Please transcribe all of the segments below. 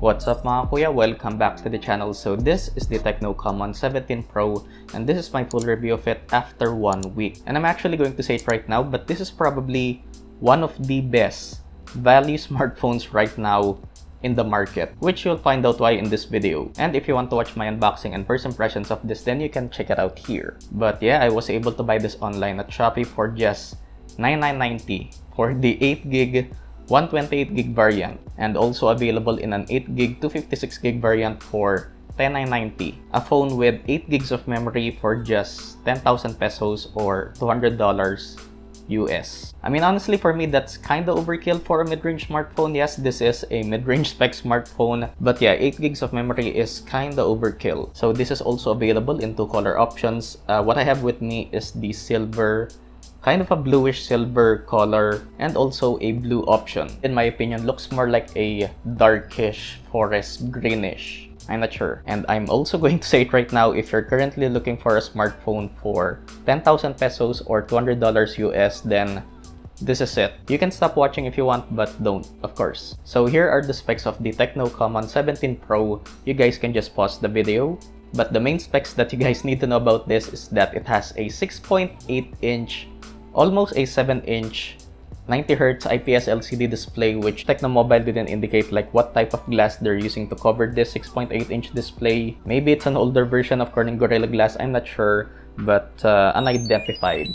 What's up mga kuya? Welcome back to the channel. So this is the Tecno Camon 17 Pro and this is my full review of it after 1 week. And I'm actually going to say it right now, but this is probably one of the best value smartphones right now in the market, which you'll find out why in this video. And if you want to watch my unboxing and first impressions of this, then you can check it out here. But yeah, I was able to buy this online at Shopee for just $99.90 for the 8GB 128GB variant, and also available in an 8GB 256GB variant for $10,990. A phone with 8GB of memory for just 10,000 pesos or $200 US. I mean, honestly, for me, that's kind of overkill for a mid-range smartphone. Yes, this is a mid-range spec smartphone, but yeah, 8GB of memory is kind of overkill. So this is also available in two color options. What I have with me is the silver, kind of a bluish silver color, and also a blue option. In my opinion, looks more like a darkish forest greenish. I'm not sure. And I'm also going to say it right now, if you're currently looking for a smartphone for 10,000 pesos or $200 US, then this is it. You can stop watching if you want, but don't, of course. So here are the specs of the Tecno Camon 17 Pro. You guys can just pause the video. But the main specs that you guys need to know about this is that it has a 6.8-inch, almost a 7-inch 90Hz IPS LCD display, which Tecno Mobile didn't indicate like what type of glass they're using to cover this 6.8-inch display. Maybe it's an older version of Corning Gorilla Glass, I'm not sure, but unidentified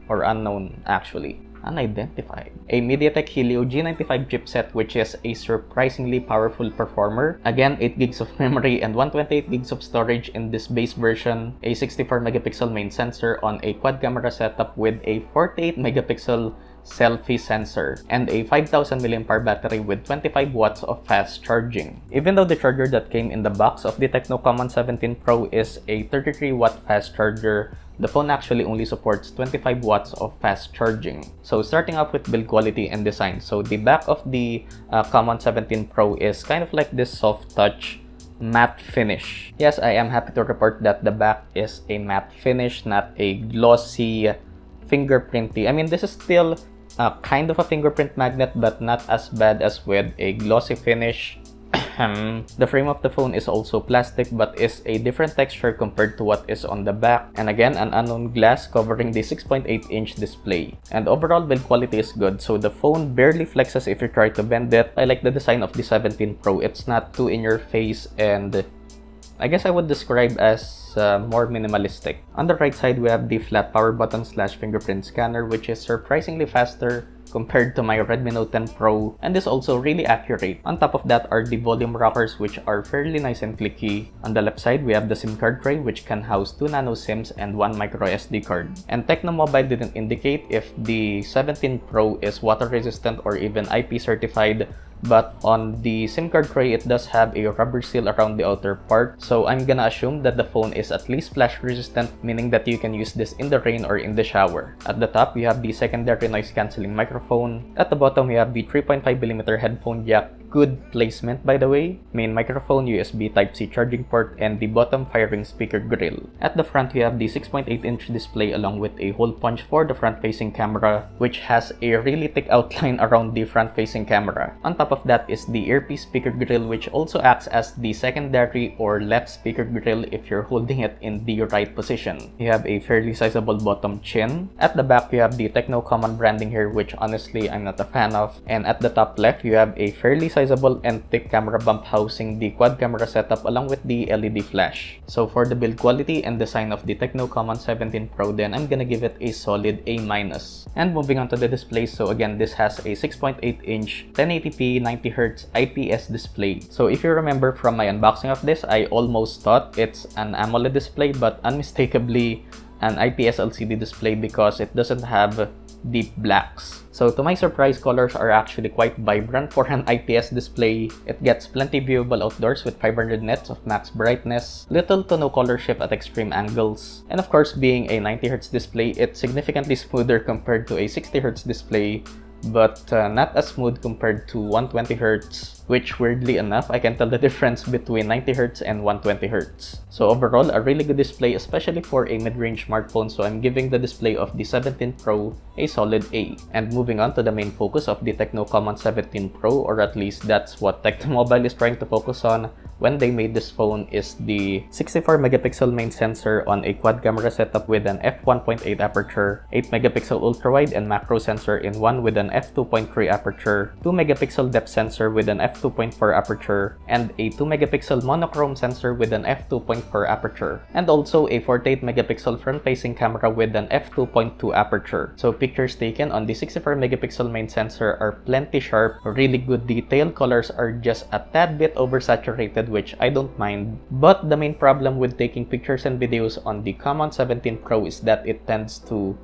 or unknown actually. Unidentified. A MediaTek Helio G95 chipset, which is a surprisingly powerful performer. Again, 8GB of memory and 128GB of storage in this base version. A 64MP main sensor on a quad camera setup with a 48MP selfie sensor, and a 5000mAh battery with 25 watts of fast charging. Even though the charger that came in the box of the Tecno Camon 17 Pro is a 33-watt fast charger, the phone actually only supports 25 watts of fast charging. So starting off with build quality and design. So the back of the Camon 17 Pro is kind of like this soft touch matte finish. Yes, I am happy to report that the back is a matte finish, not a glossy fingerprinty. I mean, this is still kind of a fingerprint magnet, but not as bad as with a glossy finish. The frame of the phone is also plastic, but is a different texture compared to what is on the back. And again, an unknown glass covering the 6.8-inch display. And overall build quality is good, so the phone barely flexes if you try to bend it. I like the design of the 17 Pro. It's not too in your face, and I guess I would describe as more minimalistic. On the right side, we have the flat power button / fingerprint scanner, which is surprisingly faster compared to my Redmi Note 10 Pro, and is also really accurate. On top of that are the volume rockers, which are fairly nice and clicky. On the left side, we have the SIM card tray, which can house 2 nano SIMs and 1 micro SD card. And Tecno Mobile didn't indicate if the 17 Pro is water resistant or even IP certified, but on the SIM card tray, it does have a rubber seal around the outer part. So I'm gonna assume that the phone is at least splash resistant, meaning that you can use this in the rain or in the shower. At the top, we have the secondary noise cancelling microphone. At the bottom, we have the 3.5mm headphone jack. Good placement, by the way. Main microphone, USB Type-C charging port, and the bottom firing speaker grill. At the front, we have the 6.8-inch display along with a hole punch for the front-facing camera, which has a really thick outline around the front-facing camera. On top of that is the earpiece speaker grill, which also acts as the secondary or left speaker grill if you're holding it in the right position. You have a fairly sizable bottom chin. At the back, you have the Tecno Camon branding here, which honestly I'm not a fan of. And at the top left, you have a fairly sizable and thick camera bump housing the quad camera setup along with the LED flash. So for the build quality and design of the Tecno Camon 17 Pro, then I'm gonna give it a solid A-. And moving on to the display, so again, this has a 6.8-inch 1080p 90Hz IPS display. So if you remember from my unboxing of this, I almost thought it's an AMOLED display, but unmistakably an IPS LCD display because it doesn't have deep blacks. So to my surprise, colors are actually quite vibrant for an IPS display. It gets plenty viewable outdoors with 500 nits of max brightness, little to no color shift at extreme angles, and of course, being a 90Hz display, it's significantly smoother compared to a 60Hz display, but not as smooth compared to 120Hz, which weirdly enough, I can tell the difference between 90Hz and 120Hz. So overall, a really good display, especially for a mid-range smartphone, so I'm giving the display of the 17 Pro a solid A. And moving on to the main focus of the Tecno Camon 17 Pro, or at least that's what Tecno Mobile is trying to focus on when they made this phone, is the 64 megapixel main sensor on a quad camera setup with an f1.8 aperture, 8 megapixel ultra-wide and macro sensor in one with an f2.3 aperture, 2 megapixel depth sensor with an f2.4 aperture, and a 2 megapixel monochrome sensor with an f2.4 aperture, and also a 48 megapixel front-facing camera with an f2.2 aperture. So pictures taken on the 64 megapixel main sensor are plenty sharp, really good detail, colors are just a tad bit oversaturated, which I don't mind. But the main problem with taking pictures and videos on the Camon 17 Pro is that it tends to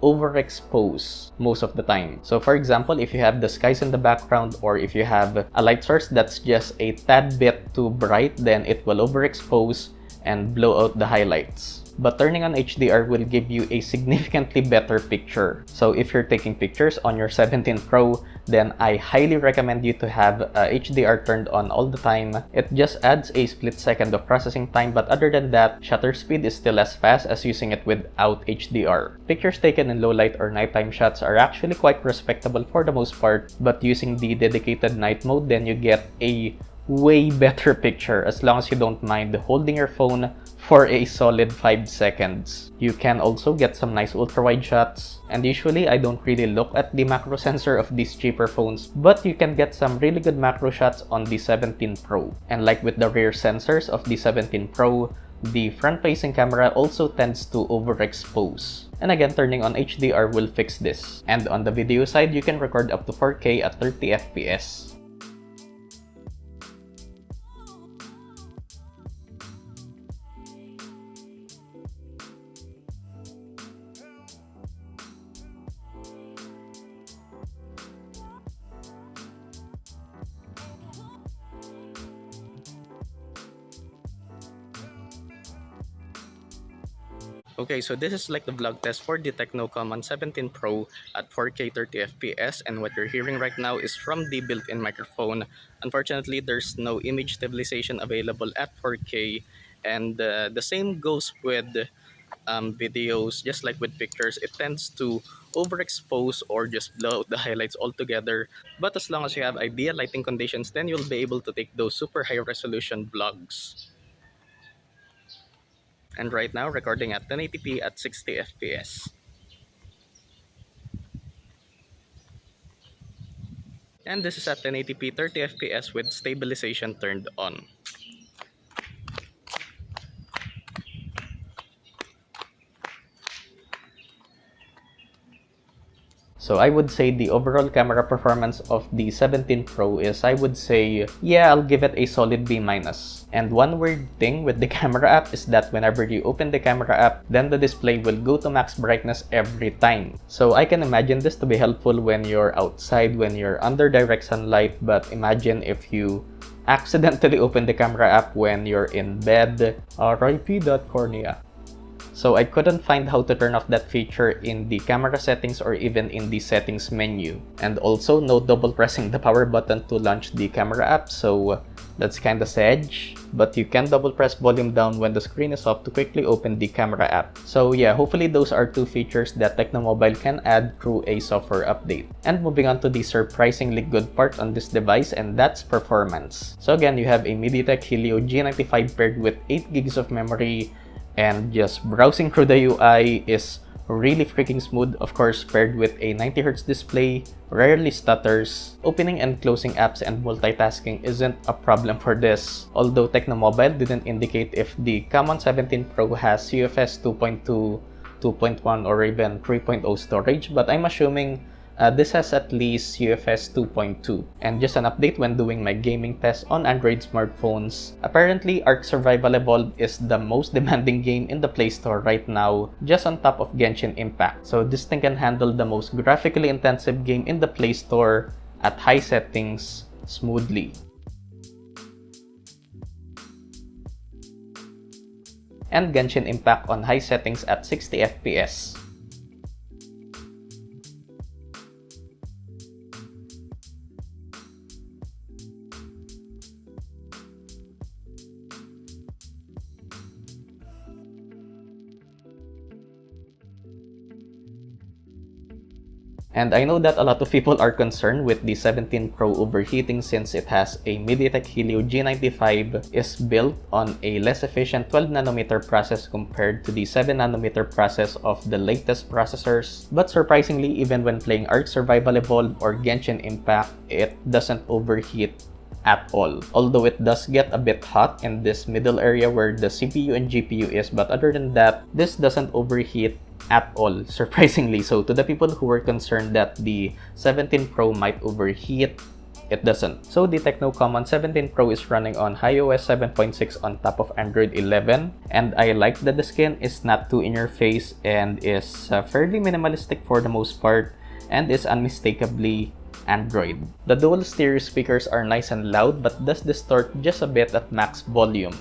overexpose most of the time. So for example, if you have the skies in the background, or if you have a light source that's just a tad bit too bright, then it will overexpose and blow out the highlights. But turning on HDR will give you a significantly better picture. So if you're taking pictures on your 17 Pro, then I highly recommend you to have HDR turned on all the time. It just adds a split second of processing time, but other than that, shutter speed is still as fast as using it without HDR. Pictures taken in low light or nighttime shots are actually quite respectable for the most part, but using the dedicated night mode, then you get a way better picture as long as you don't mind holding your phone for a solid 5 seconds. You can also get some nice ultra-wide shots, and usually I don't really look at the macro sensor of these cheaper phones, but you can get some really good macro shots on the 17 Pro. And like with the rear sensors of the 17 Pro, the front-facing camera also tends to overexpose. And again, turning on HDR will fix this. And on the video side, you can record up to 4K at 30 FPS. Okay, so this is like the vlog test for the Tecno Camon 17 Pro at 4K 30 FPS, and what you're hearing right now is from the built-in microphone. Unfortunately, there's no image stabilization available at 4K, and the same goes with videos. Just like with pictures, it tends to overexpose or just blow out the highlights altogether. But as long as you have ideal lighting conditions, then you'll be able to take those super high resolution vlogs. And right now, recording at 1080p at 60 FPS. And this is at 1080p 30 FPS with stabilization turned on. So I would say the overall camera performance of the 17 Pro is, I would say, yeah, I'll give it a solid B-. And one weird thing with the camera app is that whenever you open the camera app, then the display will go to max brightness every time. So I can imagine this to be helpful when you're outside, when you're under direct sunlight, but imagine if you accidentally open the camera app when you're in bed. RIP that cornea. So I couldn't find how to turn off that feature in the camera settings or even in the settings menu. And also no double pressing the power button to launch the camera app, so that's kinda sedge. But you can double press volume down when the screen is off to quickly open the camera app. So yeah, hopefully those are two features that Tecno Mobile can add through a software update. And moving on to the surprisingly good part on this device, and that's performance. So again, you have a MediaTek Helio G95 paired with 8 gigs of memory, and just browsing through the UI is really freaking smooth. Of course, paired with a 90Hz display, rarely stutters. Opening and closing apps and multitasking isn't a problem for this. Although Tecno Mobile didn't indicate if the Camon 17 Pro has UFS 2.2, 2.1, or even 3.0 storage, but I'm assuming this has at least UFS 2.2. And just an update when doing my gaming test on Android smartphones, apparently Ark Survival Evolved is the most demanding game in the Play Store right now, just on top of Genshin Impact. So this thing can handle the most graphically intensive game in the Play Store at high settings smoothly. And Genshin Impact on high settings at 60 FPS. And I know that a lot of people are concerned with the 17 Pro overheating since it has a MediaTek Helio G95 is built on a less efficient 12nm process compared to the 7nm process of the latest processors. But surprisingly, even when playing Ark Survival Evolved or Genshin Impact, it doesn't overheat at all. Although it does get a bit hot in this middle area where the CPU and GPU is, but other than that, this doesn't overheat at all, surprisingly. So to the people who were concerned that the 17 Pro might overheat, it doesn't. So the Tecno Camon 17 Pro is running on iOS 7.6 on top of Android 11, and I like that the skin is not too in your face and is fairly minimalistic for the most part and is unmistakably Android. The dual stereo speakers are nice and loud but does distort just a bit at max volume.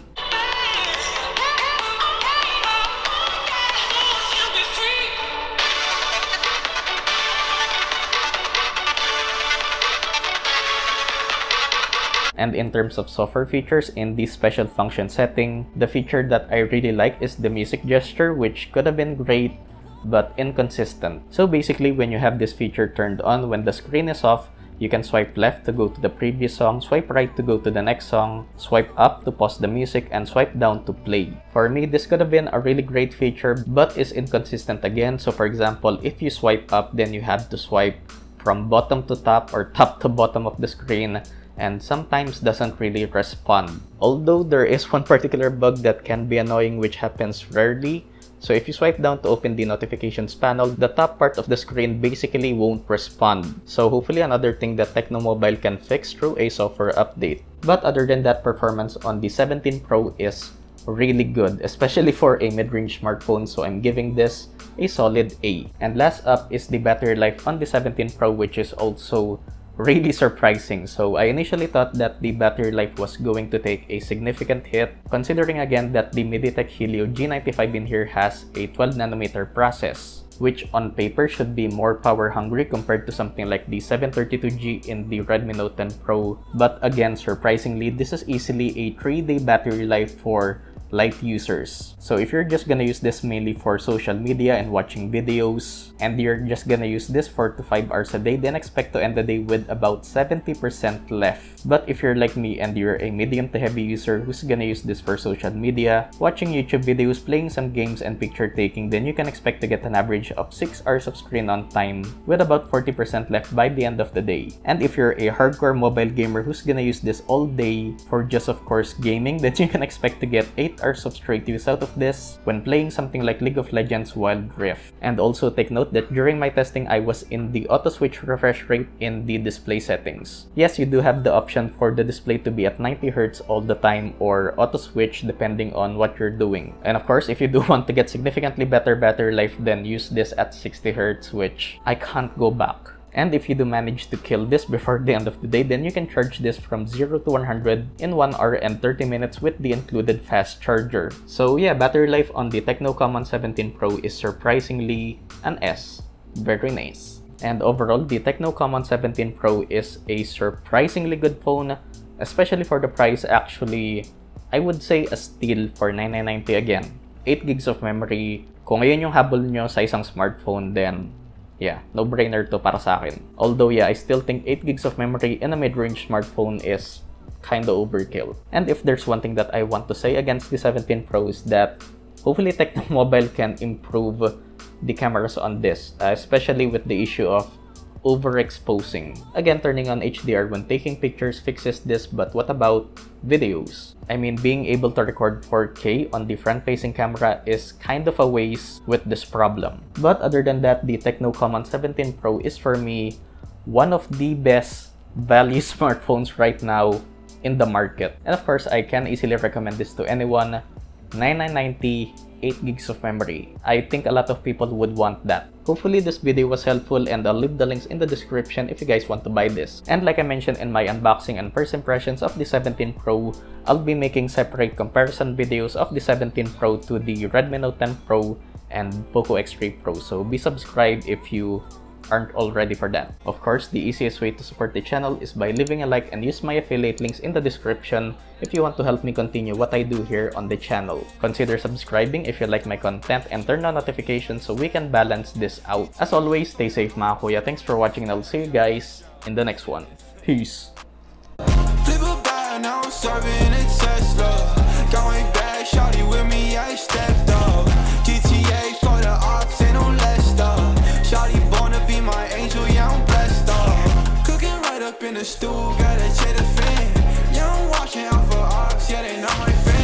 And in terms of software features in the special function setting, the feature that I really like is the music gesture, which could have been great but inconsistent. So basically, when you have this feature turned on, when the screen is off, you can swipe left to go to the previous song, swipe right to go to the next song, swipe up to pause the music, and swipe down to play. For me, this could have been a really great feature but is inconsistent again. So for example, if you swipe up, then you have to swipe from bottom to top or top to bottom of the screen, and sometimes doesn't really respond. Although there is one particular bug that can be annoying, which happens rarely. So if you swipe down to open the notifications panel, the top part of the screen basically won't respond. So hopefully another thing that Tecno Mobile can fix through a software update. But other than that, performance on the 17 Pro is really good, especially for a mid-range smartphone, so I'm giving this a solid A. And last up is the battery life on the 17 Pro, which is also really surprising. So I initially thought that the battery life was going to take a significant hit, considering again that the MediaTek Helio G95 in here has a 12nm process, which on paper should be more power hungry compared to something like the 732G in the Redmi Note 10 Pro. But again, surprisingly, this is easily a 3-day battery life for light users. So if you're just gonna use this mainly for social media and watching videos, and you're just gonna use this 4 to 5 hours a day, then expect to end the day with about 70% left. But if you're like me and you're a medium to heavy user who's gonna use this for social media, watching YouTube videos, playing some games, and picture taking, then you can expect to get an average of 6 hours of screen on time with about 40% left by the end of the day. And if you're a hardcore mobile gamer who's gonna use this all day for just of course gaming, then you can expect to get 8 hours of straight use out of this when playing something like League of Legends Wild Rift. And also take note that during my testing, I was in the auto switch refresh rate in the display settings. Yes, you do have the option for the display to be at 90Hz all the time or auto switch depending on what you're doing. And of course, if you do want to get significantly better battery life, then use this at 60Hz, which I can't go back. And if you do manage to kill this before the end of the day, then you can charge this from 0 to 100 in 1 hour and 30 minutes with the included fast charger. So yeah, battery life on the Tecno Camon 17 Pro is surprisingly an S. Very nice. And overall, the Tecno Camon 17 Pro is a surprisingly good phone, especially for the price. Actually, I would say a steal for 9990 again. 8 gigs of memory. Kung ngayon yung habol nyo sa isang smartphone, then yeah, no-brainer to para sa akin. Although yeah, I still think 8 gigs of memory in a mid-range smartphone is kinda overkill. And if there's one thing that I want to say against the 17 Pro is that hopefully Tecno Mobile can improve the cameras on this, especially with the issue of overexposing. Again, turning on HDR when taking pictures fixes this, but what about videos? I mean, being able to record 4K on the front-facing camera is kind of a waste with this problem. But other than that, the Tecno Camon 17 Pro is for me one of the best value smartphones right now in the market. And of course, I can easily recommend this to anyone. 9990, 8 gigs of memory. I think a lot of people would want that. Hopefully this video was helpful, and I'll leave the links in the description if you guys want to buy this. And like I mentioned in my unboxing and first impressions of the 17 Pro, I'll be making separate comparison videos of the 17 Pro to the Redmi Note 10 Pro and Poco X3 Pro. So be subscribed if you aren't already for that. Of course, the easiest way to support the channel is by leaving a like and use my affiliate links in the description if you want to help me continue what I do here on the channel. Consider subscribing if you like my content and turn on notifications so we can balance this out. As always, stay safe mga kuya. Thanks for watching and I'll see you guys in the next one. Peace! Flip a bag, now I'm serving a Tesla. Going back, shawty with me, I stepped up. GTA for the ops, ain't no less stuff. Shawty born to be my angel, yeah, I'm blessed up. Cooking right up in the stew, gotta check the fan. Yeah, I'm watching out for ops, yeah, they not my fan.